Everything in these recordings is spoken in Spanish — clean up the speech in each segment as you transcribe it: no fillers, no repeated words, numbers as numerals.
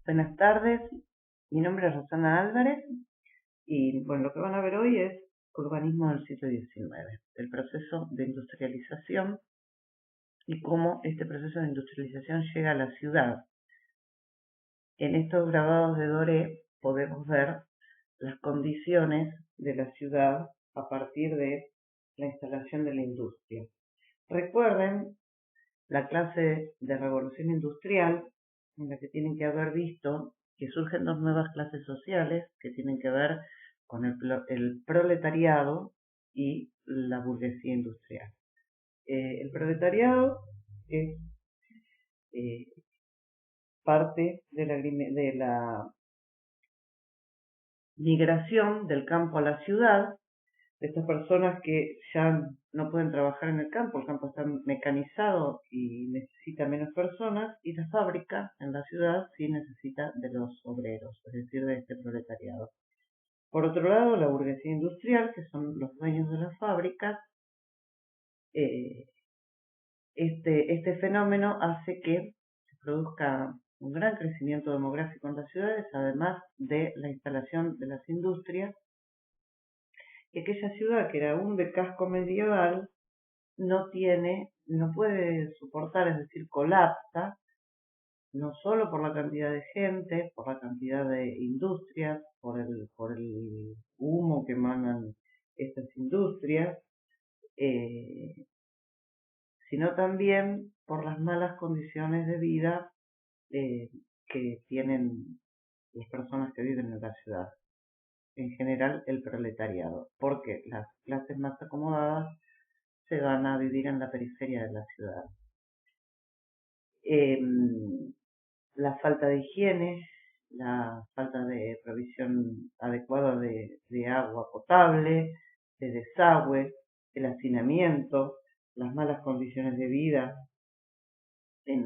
Buenas tardes, mi nombre es Rosana Álvarez y bueno, lo que van a ver hoy es urbanismo del siglo XIX, el proceso de industrialización y cómo este proceso de industrialización llega a la ciudad. En estos grabados de Doré podemos ver las condiciones de la ciudad a partir de la instalación de la industria. Recuerden la clase de revolución industrial en la que tienen que haber visto que surgen dos nuevas clases sociales que tienen que ver con el proletariado y la burguesía industrial. El proletariado es eh, parte de la migración del campo a la ciudad, de estas personas que ya no pueden trabajar en el campo está mecanizado y necesita menos personas, y la fábrica en la ciudad sí necesita de los obreros, es decir, de este proletariado. Por otro lado, la burguesía industrial, que son los dueños de las fábricas, este fenómeno hace que se produzca un gran crecimiento demográfico en las ciudades, además de la instalación de las industrias, y aquella ciudad que era aún de casco medieval no puede soportar, es decir, colapsa, no solo por la cantidad de gente, por la cantidad de industrias, por el humo que emanan estas industrias, sino también por las malas condiciones de vida que tienen las personas que viven en la ciudad, en general el proletariado, porque las clases más acomodadas se van a vivir en la periferia de la ciudad. La falta de higiene, la falta de provisión adecuada de agua potable, de desagüe, el hacinamiento, las malas condiciones de vida en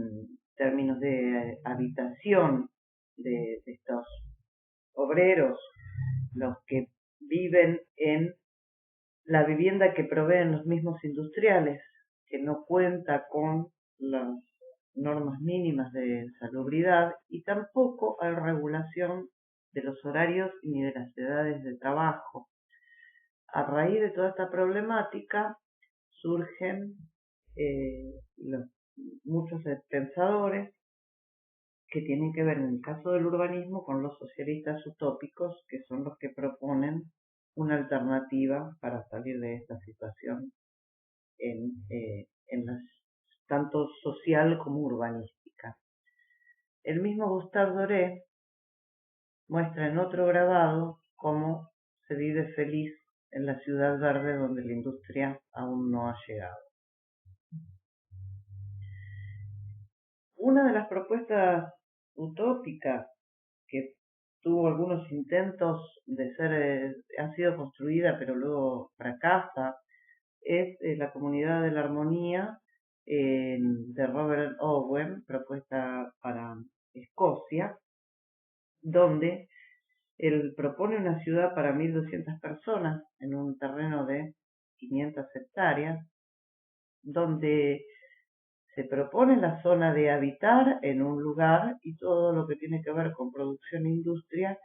términos de habitación de estos obreros, los que viven en la vivienda que proveen los mismos industriales, que no cuenta con las normas mínimas de salubridad y tampoco hay regulación de los horarios ni de las edades de trabajo. A raíz de toda esta problemática surgen muchos pensadores que tienen que ver en el caso del urbanismo con los socialistas utópicos, que son los que proponen una alternativa para salir de esta situación tanto social como urbanística. El mismo Gustave Doré muestra en otro grabado cómo se vive feliz en la ciudad verde donde la industria aún no ha llegado. Una de las propuestas utópicas que tuvo algunos intentos de ha sido construida pero luego fracasa, es la Comunidad de la Armonía de Robert Owen, propuesta para Escocia, donde él propone una ciudad para 1.200 personas en un terreno de 500 hectáreas, donde se propone la zona de habitar en un lugar y todo lo que tiene que ver con producción e industria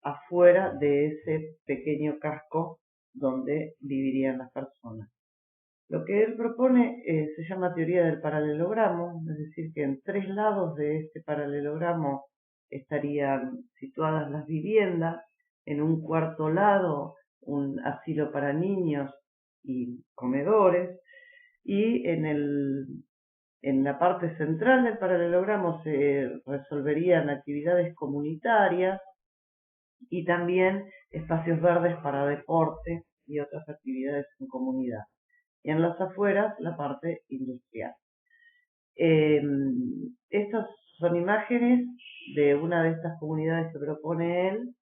afuera de ese pequeño casco donde vivirían las personas. Lo que él propone se llama teoría del paralelogramo, es decir, que en 3 lados de este paralelogramo estarían situadas las viviendas, en un cuarto lado un asilo para niños y comedores, y en la parte central del paralelogramo se resolverían actividades comunitarias y también espacios verdes para deporte y otras actividades en comunidad. Y en las afueras la parte industrial. Estas son imágenes de una de estas comunidades que propone él,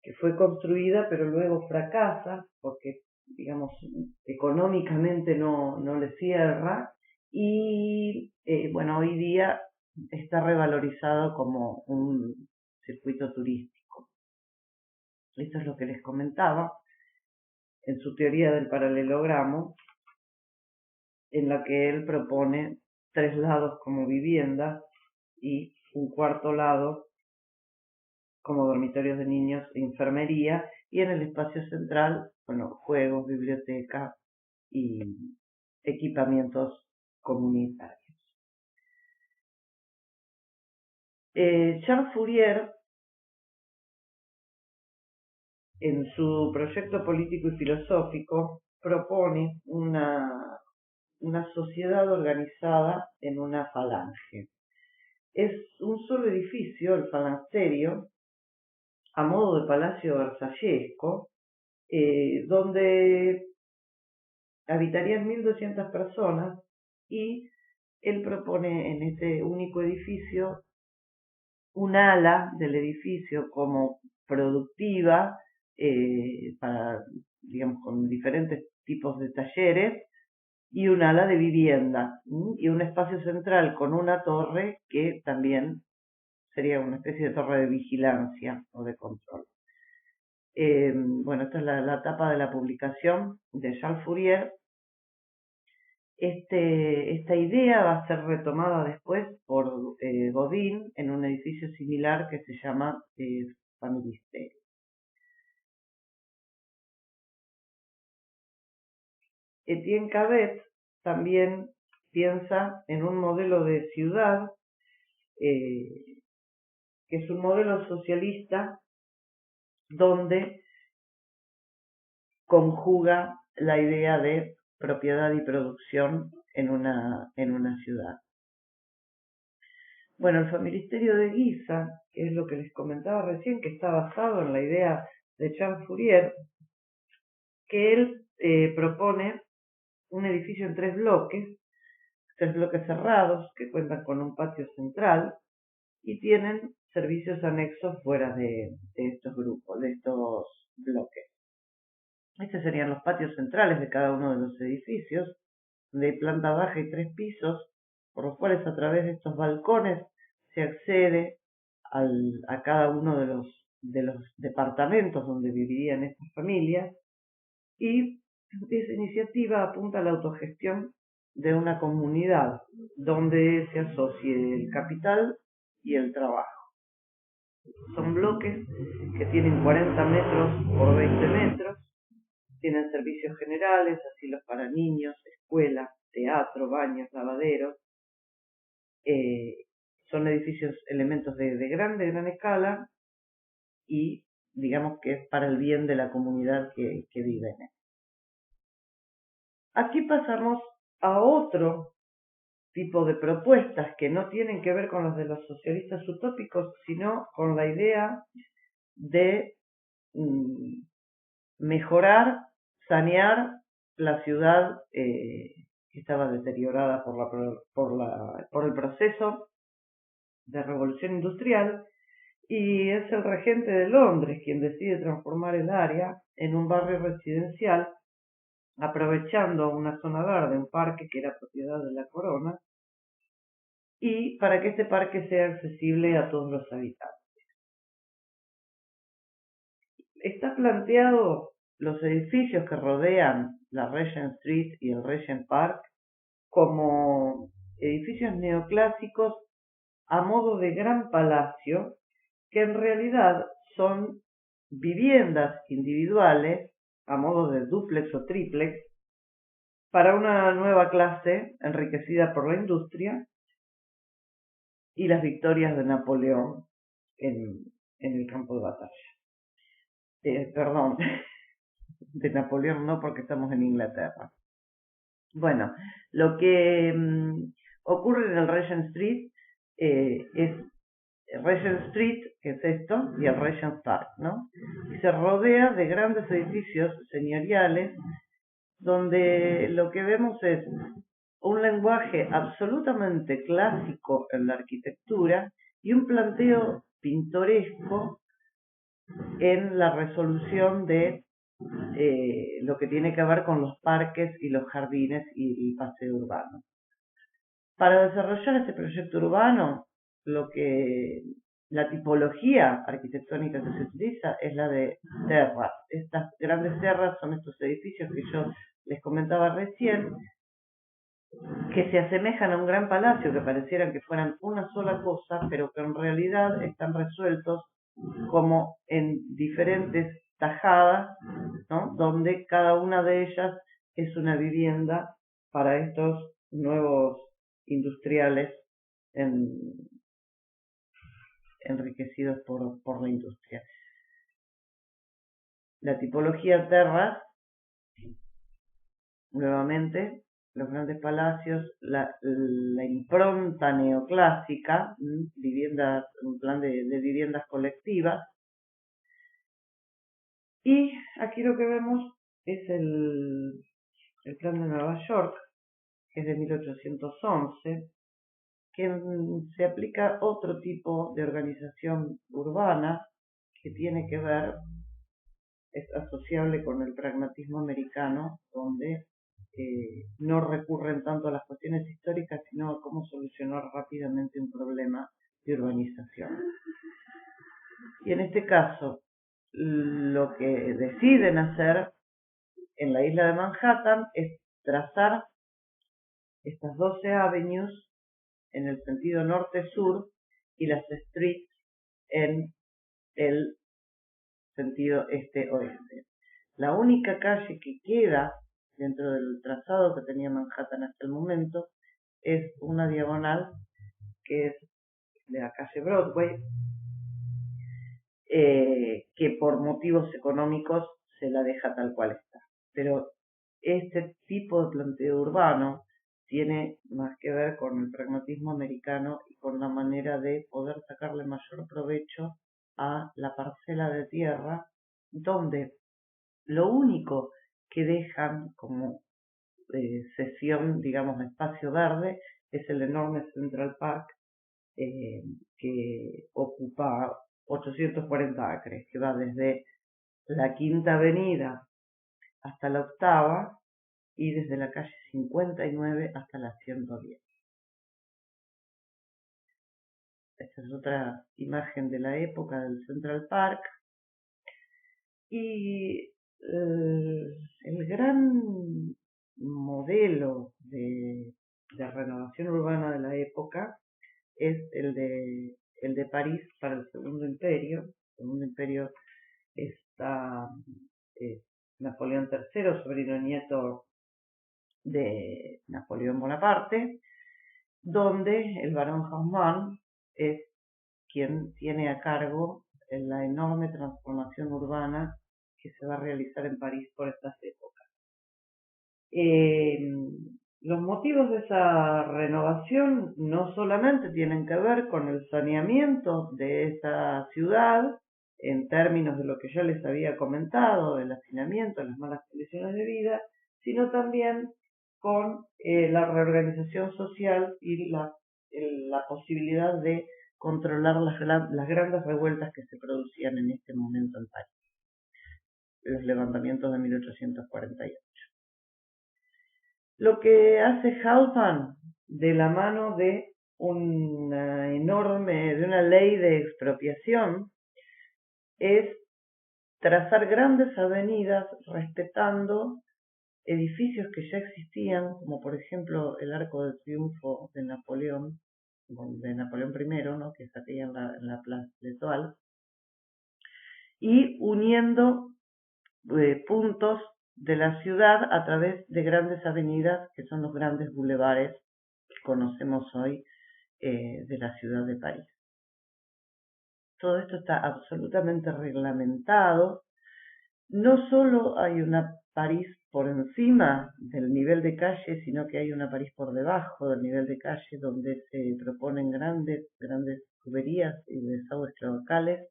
que fue construida pero luego fracasa porque, digamos, económicamente no le cierra y, bueno, hoy día está revalorizado como un circuito turístico. Esto es lo que les comentaba en su teoría del paralelogramo, en la que él propone 3 lados como vivienda y un cuarto lado como dormitorios de niños e enfermería, y en el espacio central, bueno, juegos, biblioteca y equipamientos comunitarios. Charles Fourier, en su proyecto político y filosófico, propone una sociedad organizada en una falange. Es un solo edificio, el falansterio, a modo de palacio versallesco, donde habitarían 1.200 personas, y él propone en este único edificio un ala del edificio como productiva, para, digamos, con diferentes tipos de talleres, y un ala de vivienda, y un espacio central con una torre que también sería una especie de torre de vigilancia o de control. Bueno, esta es la tapa de la publicación de Charles Fourier. Esta idea va a ser retomada después por Godin en un edificio similar que se llama Familisterio. Etienne Cabet también piensa en un modelo de ciudad que es un modelo socialista donde conjuga la idea de propiedad y producción en una ciudad. Bueno, el Familisterio de Guisa, que es lo que les comentaba recién, que está basado en la idea de Charles Fourier, que él propone un edificio en tres bloques cerrados que cuentan con un patio central y tienen servicios anexos fuera de estos grupos, de estos bloques. Estos serían los patios centrales de cada uno de los edificios, de planta baja y 3 pisos, por los cuales a través de estos balcones se accede a cada uno de los departamentos donde vivirían estas familias, y esa iniciativa apunta a la autogestión de una comunidad donde se asocie el capital y el trabajo. Son bloques que tienen 40 metros por 20 metros, tienen servicios generales, asilos para niños, escuelas, teatro, baños, lavaderos. Son edificios, elementos de gran escala, y digamos que es para el bien de la comunidad que vive en él. Aquí pasamos a otro tipo de propuestas que no tienen que ver con las de los socialistas utópicos, sino con la idea de mejorar, sanear la ciudad que estaba deteriorada por el proceso de revolución industrial, y es el regente de Londres quien decide transformar el área en un barrio residencial, aprovechando una zona verde, un parque que era propiedad de la corona, y para que este parque sea accesible a todos los habitantes. Está planteado los edificios que rodean la Regent Street y el Regent Park como edificios neoclásicos a modo de gran palacio, que en realidad son viviendas individuales a modo de dúplex o triplex para una nueva clase enriquecida por la industria y las victorias de Napoleón en el campo de batalla. Perdón, de Napoleón no, porque estamos en Inglaterra. Bueno, lo que ocurre en el Regent Street es Regent Street, que es esto, y el Regent Park, ¿no? Y se rodea de grandes edificios señoriales donde lo que vemos es un lenguaje absolutamente clásico en la arquitectura y un planteo pintoresco en la resolución de lo que tiene que ver con los parques y los jardines y el paseo urbano. Para desarrollar este proyecto urbano, la tipología arquitectónica que se utiliza es la de terras. Estas grandes terras son estos edificios que yo les comentaba recién, que se asemejan a un gran palacio, que parecieran que fueran una sola cosa, pero que en realidad están resueltos como en diferentes tajadas, ¿no? Donde cada una de ellas es una vivienda para estos nuevos industriales enriquecidos por la industria. La tipología terras, nuevamente, los grandes palacios, la impronta neoclásica, viviendas, un plan de viviendas colectivas. Y aquí lo que vemos es el plan de Nueva York, que es de 1811, que se aplica otro tipo de organización urbana que tiene que ver, es asociable con el pragmatismo americano, donde no recurren tanto a las cuestiones históricas, sino a cómo solucionar rápidamente un problema de urbanización. Y en este caso, lo que deciden hacer en la isla de Manhattan es trazar estas 12 avenues en el sentido norte-sur y las streets en el sentido este-oeste. La única calle que queda dentro del trazado que tenía Manhattan hasta el momento es una diagonal que es de la calle Broadway, que por motivos económicos se la deja tal cual está. Pero este tipo de planteo urbano tiene más que ver con el pragmatismo americano y con la manera de poder sacarle mayor provecho a la parcela de tierra, donde lo único que dejan como sesión, digamos, espacio verde, es el enorme Central Park, que ocupa 840 acres, que va desde la Quinta Avenida hasta la Octava y desde la calle 59 hasta la 110. Esta es otra imagen de la época del Central Park. Y el gran modelo de renovación urbana de la época es el de París para el Segundo Imperio. El Segundo Imperio está Napoleón III, sobrino nieto de Napoleón Bonaparte, donde el barón Haussmann es quien tiene a cargo la enorme transformación urbana que se va a realizar en París por estas épocas. Los motivos de esa renovación no solamente tienen que ver con el saneamiento de esa ciudad, en términos de lo que yo les había comentado, el hacinamiento, las malas condiciones de vida, sino también con la reorganización social y la posibilidad de controlar las grandes revueltas que se producían en este momento en París, los levantamientos de 1848. Lo que hace Haussmann, de la mano de una ley de expropiación, es trazar grandes avenidas respetando edificios que ya existían, como por ejemplo el Arco de Triunfo de Napoleón I, ¿no? Que está aquí en la Place d'Étoile, y uniendo puntos de la ciudad a través de grandes avenidas que son los grandes bulevares que conocemos hoy de la ciudad de París. Todo esto está absolutamente reglamentado. No solo hay una París por encima del nivel de calle, sino que hay una París por debajo del nivel de calle, donde se proponen grandes tuberías y desagües cloacales,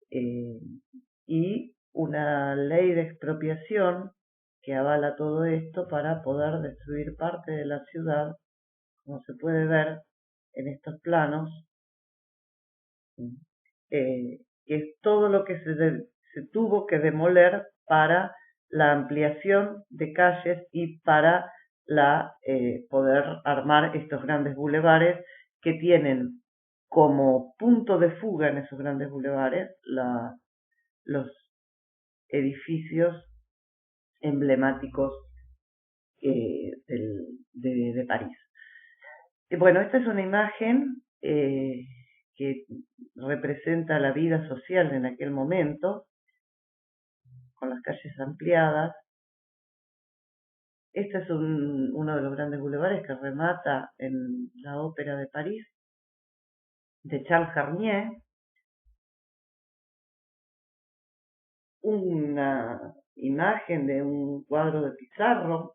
y una ley de expropiación que avala todo esto para poder destruir parte de la ciudad, como se puede ver en estos planos, que es todo lo que se tuvo que demoler para la ampliación de calles y para poder armar estos grandes bulevares que tienen como punto de fuga en esos grandes bulevares los edificios emblemáticos de París. Bueno, esta es una imagen que representa la vida social en aquel momento, con las calles ampliadas. Este es uno de los grandes bulevares que remata en la Ópera de París, de Charles Garnier, una imagen de un cuadro de Pizarro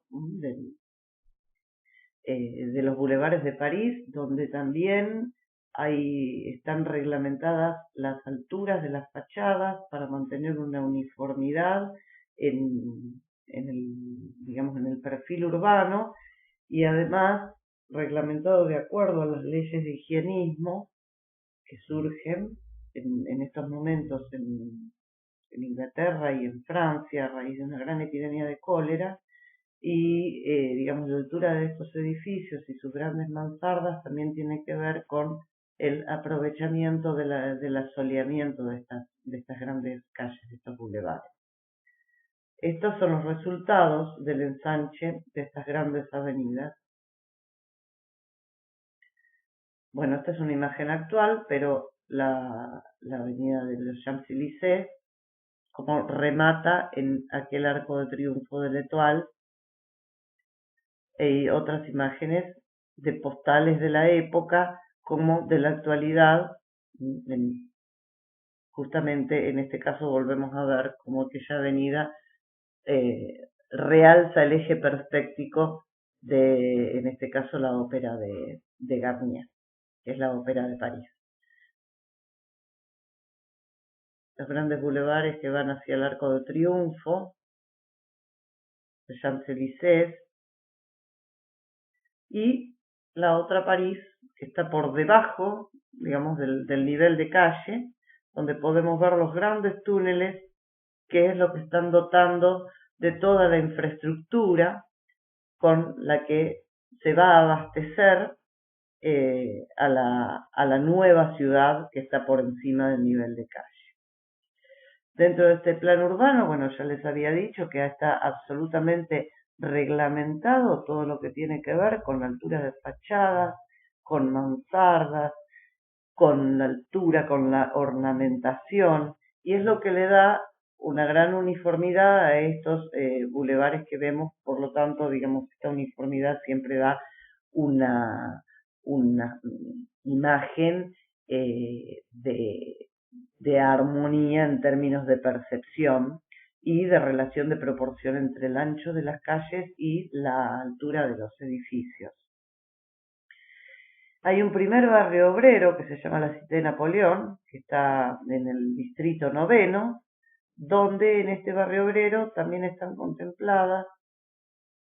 de los bulevares de París, donde también están reglamentadas las alturas de las fachadas para mantener una uniformidad digamos, en el perfil urbano, y además reglamentado de acuerdo a las leyes de higienismo que surgen en estos momentos en Inglaterra y en Francia a raíz de una gran epidemia de cólera. Y digamos, la altura de estos edificios y sus grandes mansardas también tiene que ver con el aprovechamiento del asoleamiento de estas grandes calles, de estos bulevares. Estos son los resultados del ensanche de estas grandes avenidas. Bueno, esta es una imagen actual, pero la avenida de los Champs-Élysées, como remata en aquel arco de triunfo de l'Étoile, y otras imágenes de postales de la época como de la actualidad. Justamente en este caso volvemos a ver cómo aquella avenida realza el eje perspectivo de, en este caso, la ópera de Garnier, que es la ópera de París. Los grandes bulevares que van hacia el Arco de Triunfo, de Champs-Élysées, y la otra París, que está por debajo, digamos, del nivel de calle, donde podemos ver los grandes túneles, que es lo que están dotando de toda la infraestructura con la que se va a abastecer a la nueva ciudad que está por encima del nivel de calle. Dentro de este plan urbano, bueno, ya les había dicho que está absolutamente reglamentado todo lo que tiene que ver con la altura de fachadas, con mansardas, con la altura, con la ornamentación, y es lo que le da una gran uniformidad a estos bulevares que vemos. Por lo tanto, digamos, esta uniformidad siempre da una imagen de armonía en términos de percepción y de relación de proporción entre el ancho de las calles y la altura de los edificios. Hay un primer barrio obrero que se llama la Cité de Napoleón, que está en el distrito 9º, donde en este barrio obrero también están contempladas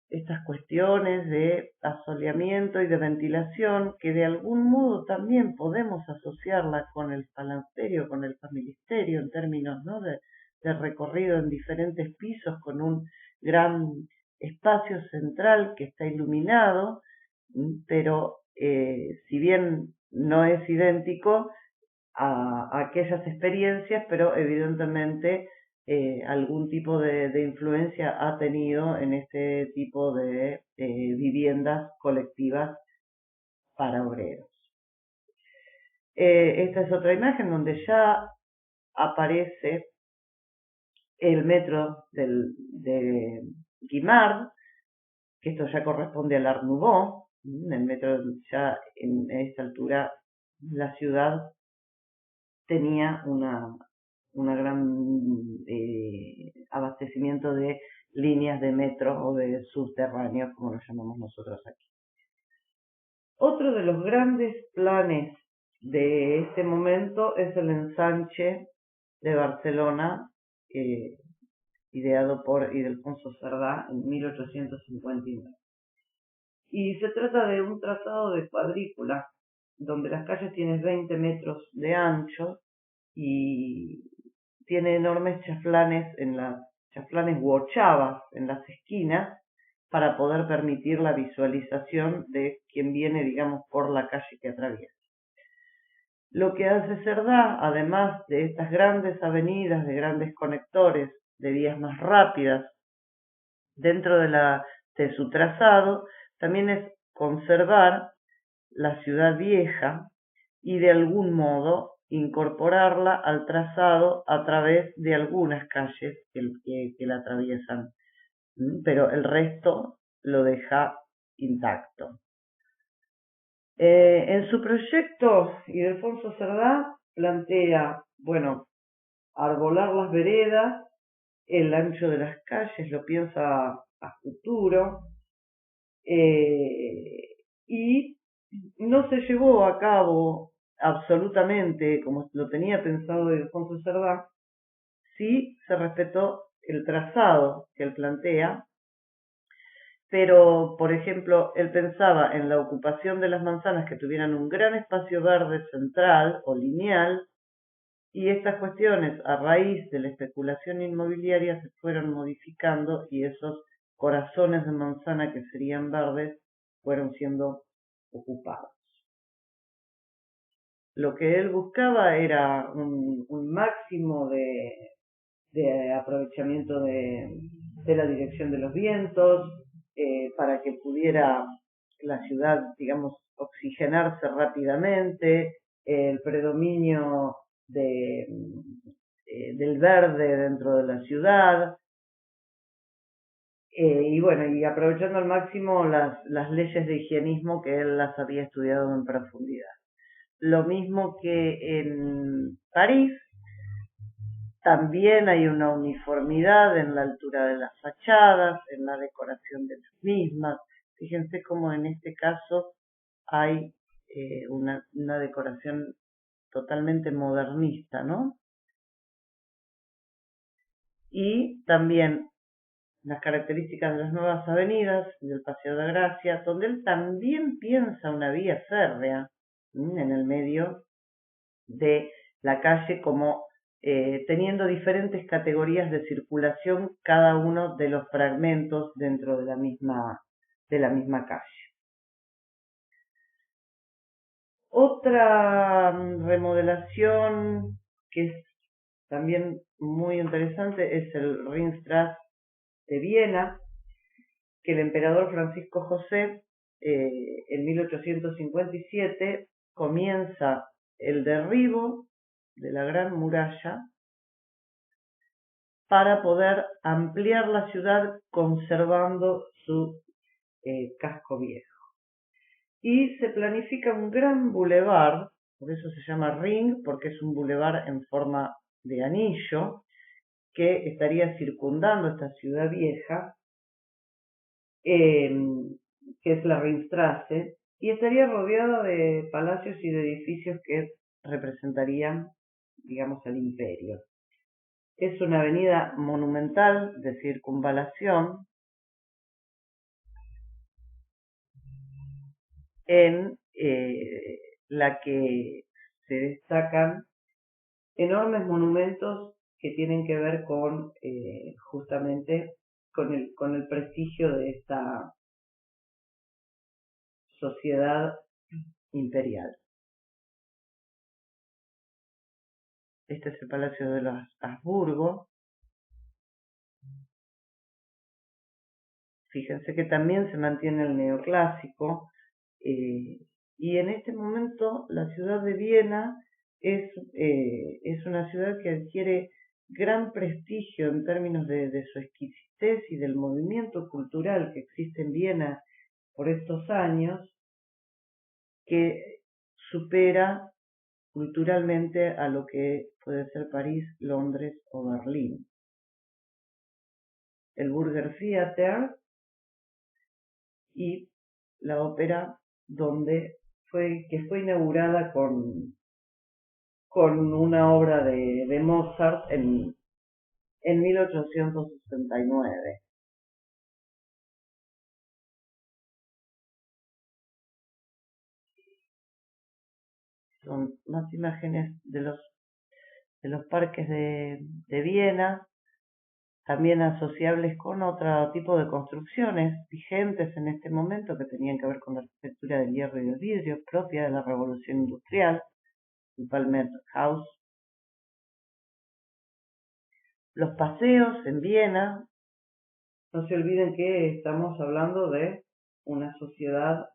estas cuestiones de asoleamiento y de ventilación, que de algún modo también podemos asociarla con el falansterio, con el familisterio, en términos, ¿no?, de recorrido en diferentes pisos con un gran espacio central que está iluminado, pero si bien no es idéntico a aquellas experiencias, pero evidentemente algún tipo de influencia ha tenido en este tipo de viviendas colectivas para obreros. Esta es otra imagen donde ya aparece el metro de Guimard, que esto ya corresponde al Art Nouveau. El metro, ya en esta altura la ciudad tenía una gran abastecimiento de líneas de metro o de subterráneos, como lo llamamos nosotros aquí. Otro de los grandes planes de este momento es el ensanche de Barcelona, ideado por Ildefonso Cerdá en 1859. Y se trata de un trazado de cuadrícula, donde las calles tienen 20 metros de ancho y tiene enormes chaflanes u ochavas en las esquinas para poder permitir la visualización de quien viene, digamos, por la calle que atraviesa. Lo que hace Cerdá, además de estas grandes avenidas, de grandes conectores, de vías más rápidas, dentro de su trazado, también es conservar la ciudad vieja y de algún modo incorporarla al trazado a través de algunas calles que la atraviesan, pero el resto lo deja intacto. En su proyecto, Ildefonso Cerdá plantea, bueno, arbolar las veredas, el ancho de las calles, lo piensa a futuro, y no se llevó a cabo absolutamente como lo tenía pensado Ildefonso Cerdá. Sí se respetó el trazado que él plantea, pero, por ejemplo, él pensaba en la ocupación de las manzanas que tuvieran un gran espacio verde central o lineal, y estas cuestiones, a raíz de la especulación inmobiliaria, se fueron modificando y esos corazones de manzana que serían verdes fueron siendo ocupados. Lo que él buscaba era un máximo de aprovechamiento de la dirección de los vientos, para que pudiera la ciudad, digamos, oxigenarse rápidamente, el predominio del verde dentro de la ciudad, y bueno, y aprovechando al máximo las leyes de higienismo que él las había estudiado en profundidad. Lo mismo que en París, también hay una uniformidad en la altura de las fachadas, en la decoración de las mismas. Fíjense cómo en este caso hay una decoración totalmente modernista, ¿no? Y también las características de las nuevas avenidas, del Paseo de Gracia, donde él también piensa una vía férrea en el medio de la calle, como teniendo diferentes categorías de circulación cada uno de los fragmentos dentro de la misma calle. Otra remodelación que es también muy interesante es el Ringstraße de Viena, que el emperador Francisco José en 1857 comienza el derribo de la Gran Muralla para poder ampliar la ciudad conservando su casco viejo. Y se planifica un gran bulevar, por eso se llama Ring, porque es un bulevar en forma de anillo que estaría circundando esta ciudad vieja, que es la Ringstraße, y estaría rodeada de palacios y de edificios que representarían, digamos, al imperio. Es una avenida monumental de circunvalación en la que se destacan enormes monumentos que tienen que ver con justamente con el prestigio de esta sociedad imperial. Este es el Palacio de los Habsburgo. Fíjense que también se mantiene el neoclásico, y en este momento la ciudad de Viena es una ciudad que adquiere gran prestigio en términos de su exquisitez y del movimiento cultural que existe en Viena por estos años, que supera culturalmente a lo que puede ser París, Londres o Berlín. El Burger Theater y la ópera que fue inaugurada con una obra de Mozart en 1869. Son más imágenes de los parques de Viena, también asociables con otro tipo de construcciones vigentes en este momento que tenían que ver con la arquitectura del hierro y del vidrio propia de la revolución industrial, el Palmer House. Los paseos en Viena, no se olviden que estamos hablando de una sociedad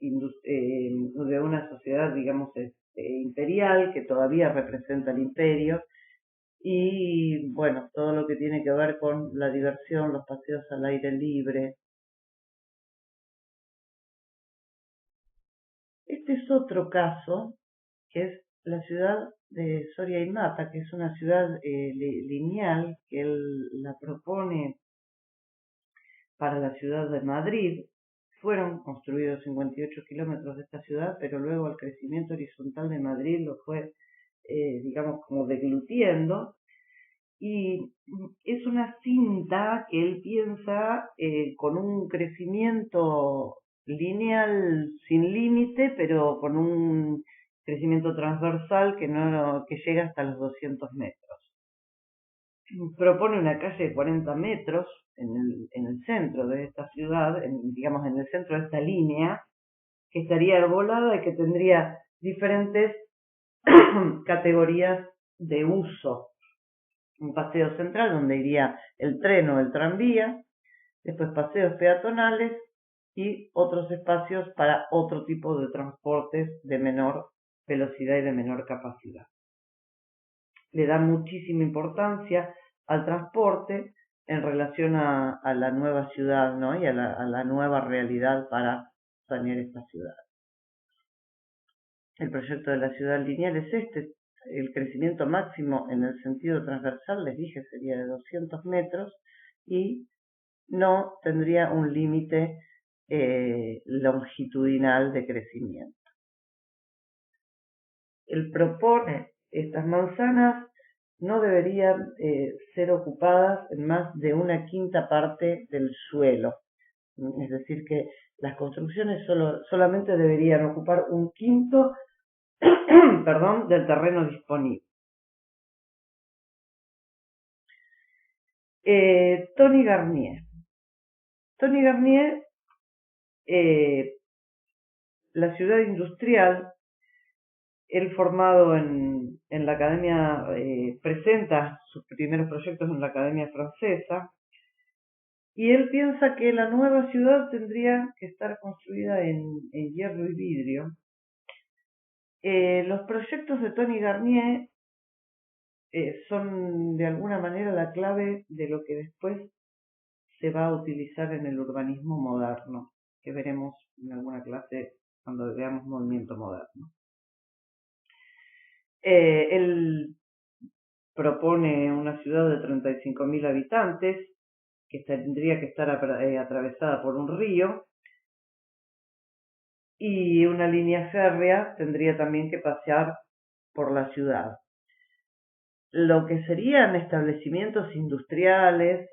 de una sociedad, digamos, imperial, que todavía representa el imperio, y bueno, todo lo que tiene que ver con la diversión, los paseos al aire libre. Este es otro caso, que es la ciudad de Soria y Mata, que es una ciudad lineal, que él la propone para la ciudad de Madrid. Fueron construidos 58 kilómetros de esta ciudad, pero luego el crecimiento horizontal de Madrid lo fue, digamos, como deglutiendo. Y es una cinta que él piensa con un crecimiento lineal sin límite, pero con un crecimiento transversal que llega hasta los 200 metros. Propone una calle de 40 metros en el centro de esta ciudad, digamos en el centro de esta línea, que estaría arbolada y que tendría diferentes categorías de uso. Un paseo central donde iría el tren o el tranvía, después paseos peatonales y otros espacios para otro tipo de transportes de menor velocidad y de menor capacidad. Le da muchísima importancia al transporte en relación a la nueva ciudad, ¿no? Y a la nueva realidad para sanear esta ciudad. El proyecto de la ciudad lineal es este. El crecimiento máximo en el sentido transversal, les dije, sería de 200 metros y no tendría un límite longitudinal de crecimiento. Él propone estas manzanas no deberían ser ocupadas en más de una quinta parte del suelo. Es decir, que las construcciones solamente deberían ocupar un quinto perdón, del terreno disponible. Tony Garnier. Tony Garnier, la ciudad industrial, él formado en la academia, presenta sus primeros proyectos en la academia francesa, y él piensa que la nueva ciudad tendría que estar construida en hierro y vidrio. Los proyectos de Tony Garnier son de alguna manera la clave de lo que después se va a utilizar en el urbanismo moderno, que veremos en alguna clase cuando veamos movimiento moderno. Él propone una ciudad de 35.000 habitantes, que tendría que estar atravesada por un río, y una línea férrea tendría también que pasear por la ciudad. Lo que serían establecimientos industriales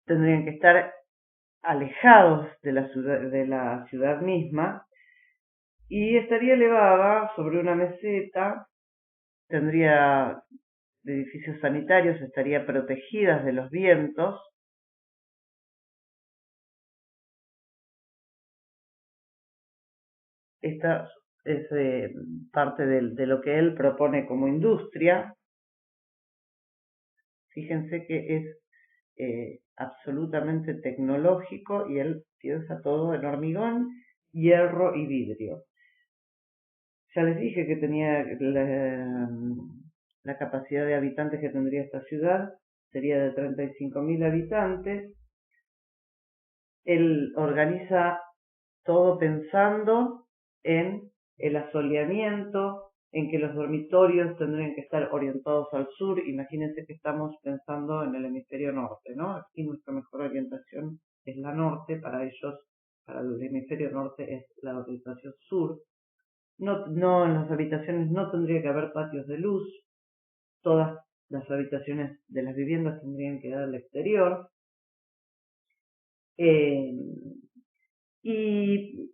tendrían que estar alejados de la ciudad misma y estaría elevada sobre una meseta, tendría edificios sanitarios, estaría protegidas de los vientos. Esta es parte de lo que él propone como industria. Fíjense que es absolutamente tecnológico y él piensa todo en hormigón, hierro y vidrio. Ya les dije que tenía la capacidad de habitantes que tendría esta ciudad, sería de 35.000 habitantes. Él organiza todo pensando en el asoleamiento, en que los dormitorios tendrían que estar orientados al sur. Imagínense que estamos pensando en el hemisferio norte, ¿no? Aquí nuestra mejor orientación es la norte, para ellos, para el hemisferio norte es la orientación sur. No, en las habitaciones no tendría que haber patios de luz, todas las habitaciones de las viviendas tendrían que dar al exterior. Y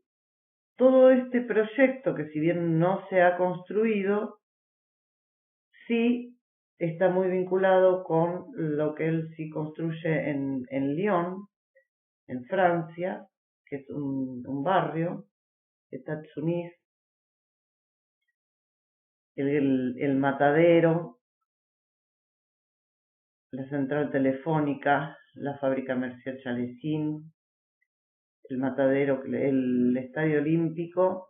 todo este proyecto, que si bien no se ha construido, sí está muy vinculado con lo que él sí construye en Lyon, en Francia, que es un barrio, États-Unis, el matadero, la central telefónica, la fábrica Mercier Chalesín, el matadero, el Estadio Olímpico,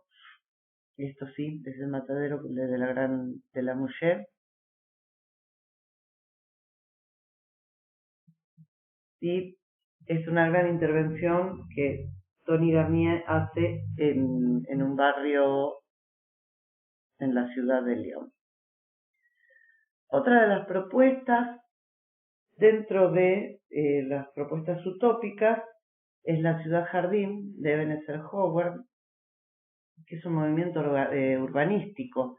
esto sí, es el matadero de la Mujer, y es una gran intervención que Tony Garnier hace en un barrio en la ciudad de León. Otra de las propuestas dentro de las propuestas utópicas es la ciudad jardín de Ebenezer Howard, que es un movimiento urbanístico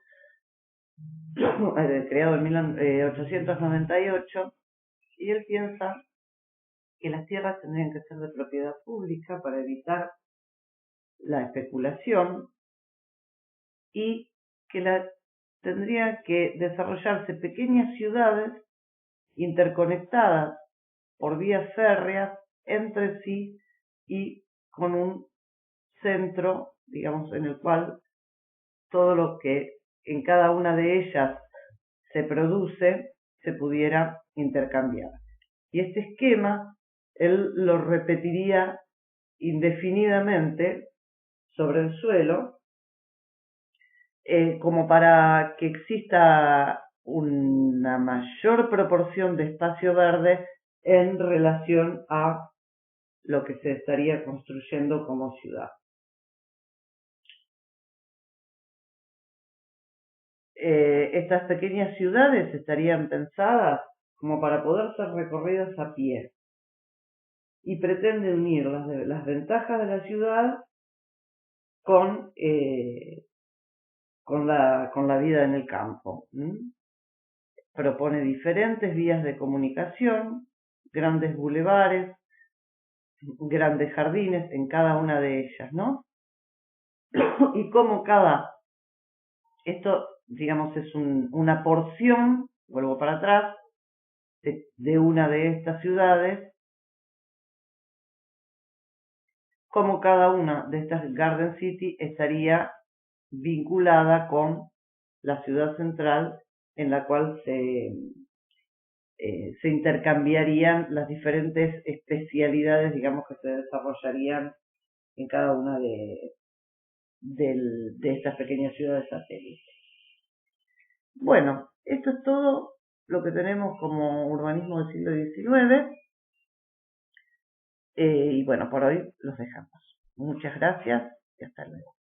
creado en 1898, y él piensa que las tierras tendrían que ser de propiedad pública para evitar la especulación, y que tendrían que desarrollarse pequeñas ciudades interconectadas por vías férreas entre sí y con un centro, digamos, en el cual todo lo que en cada una de ellas se produce se pudiera intercambiar. Y este esquema él lo repetiría indefinidamente sobre el suelo, como para que exista una mayor proporción de espacio verde en relación a lo que se estaría construyendo como ciudad. Estas pequeñas ciudades estarían pensadas como para poder ser recorridas a pie, y pretende unir las ventajas de la ciudad con la vida en el campo. Propone diferentes vías de comunicación, grandes bulevares, grandes jardines en cada una de ellas, ¿no? Y como esto, digamos, es una porción, vuelvo para atrás, de una de estas ciudades, como cada una de estas Garden City estaría vinculada con la ciudad central, en la cual se intercambiarían las diferentes especialidades, digamos, que se desarrollarían en cada una de estas pequeñas ciudades satélites. Bueno, esto es todo lo que tenemos como urbanismo del siglo XIX, y bueno, por hoy los dejamos. Muchas gracias y hasta luego.